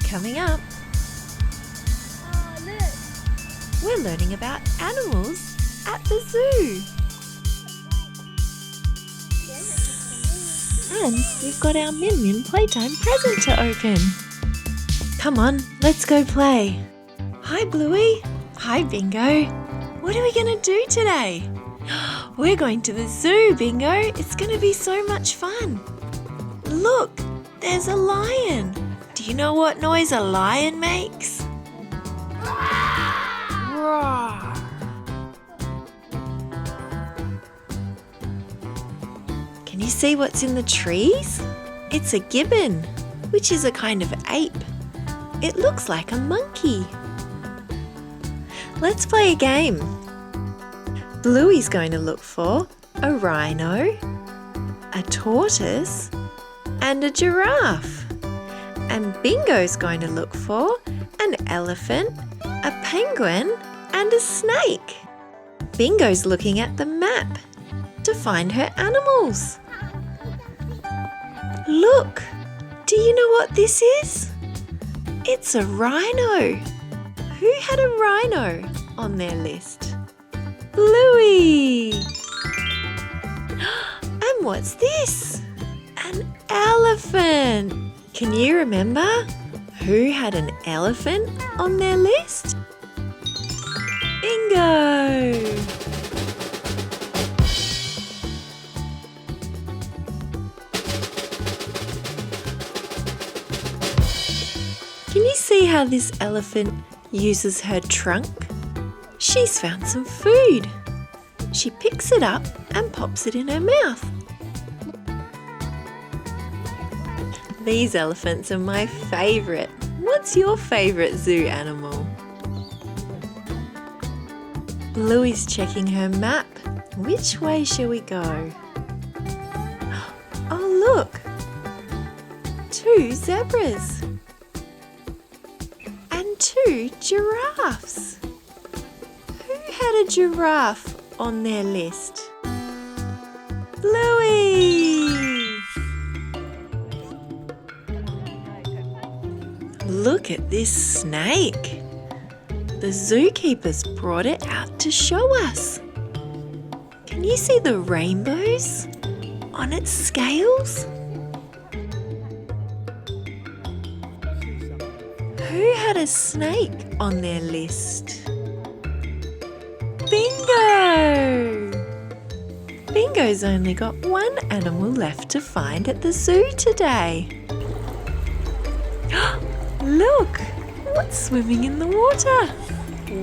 Coming up, Oh, look. we're learning about animals at the zoo. And we've got our Min Min Playtime present to open. Come on, let's go play. Hi Bluey. Hi Bingo. What are we going to do today? We're going to the zoo, Bingo. It's going to be so much fun. Look, there's a lion. Do you know what noise a lion makes? Roar. Can you see what's in the trees? It's a gibbon, which is a kind of ape. It looks like a monkey. Let's play a game. Bluey's going to look for a rhino, a tortoise, and a giraffe. And Bingo's going to look for an elephant, a penguin, and a snake. Bingo's looking at the map to find her animals. Look, do you know what this is? It's a rhino. Who had a rhino on their list? Bluey! And what's this? An elephant! Can you remember who had an elephant on their list? Bingo! Can you see how this elephant uses her trunk? She's found some food. She picks it up and pops it in her mouth. These elephants are my favourite. What's your favourite zoo animal? Bluey's checking her map. Which way shall we go? Oh look! 2 zebras. And 2 giraffes. Who had a giraffe on their list? Bluey! Look at this snake. The zookeeper's brought it out to show us. Can you see the rainbows on its scales? Who had a snake on their list? Bingo! Bingo's only got 1 animal left to find at the zoo today. Look! What's swimming in the water?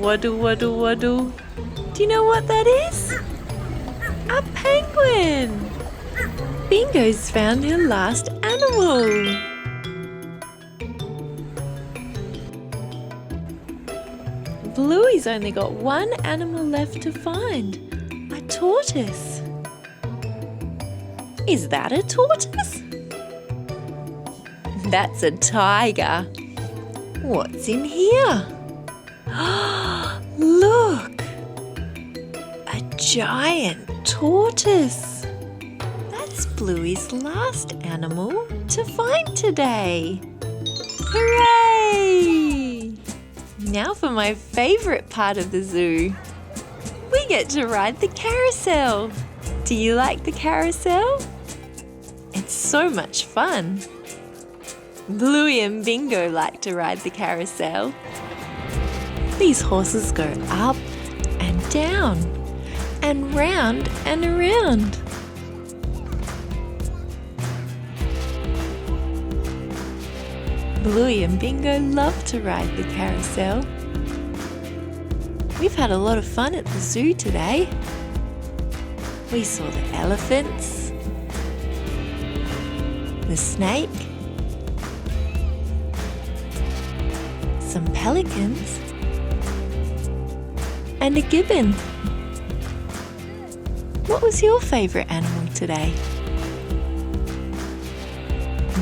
Waddle, waddle, waddle. Do you know what that is? A penguin! Bingo's found her last animal. Bluey's only got 1 animal left to find. A tortoise. Is that a tortoise? That's a tiger. What's in here? Look! A giant tortoise. That's Bluey's last animal to find today. Hooray! Now for my favourite part of the zoo. We get to ride the carousel. Do you like the carousel? It's so much fun. Bluey and Bingo like to ride the carousel. These horses go up and down and round and around. Bluey and Bingo love to ride the carousel. We've had a lot of fun at the zoo today. We saw the elephants, the snake, some pelicans, and a gibbon. What was your favourite animal today?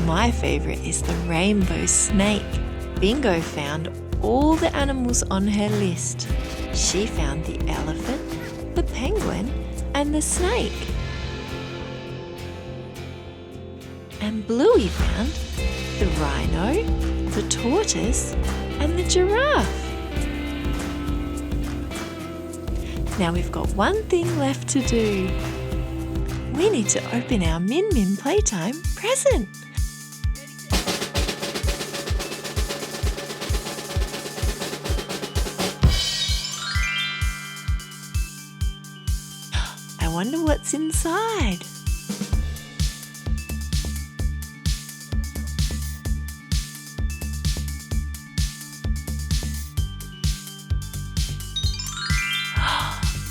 My favourite is the rainbow snake. Bingo found all the animals on her list. She found the elephant, the penguin, and the snake. And Bluey found the rhino, the tortoise, and the giraffe. Now we've got one thing left to do. We need to open our Min Min Playtime present. I wonder what's inside.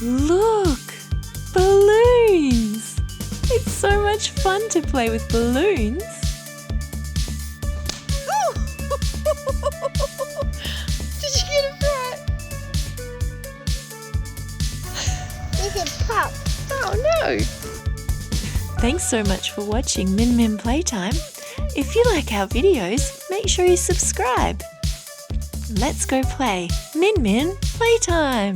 Look! Balloons! It's so much fun to play with balloons. Did you get it right? It's a pop. Oh no! Thanks so much for watching Min Min Playtime. If you like our videos, make sure you subscribe. Let's go play Min Min Playtime!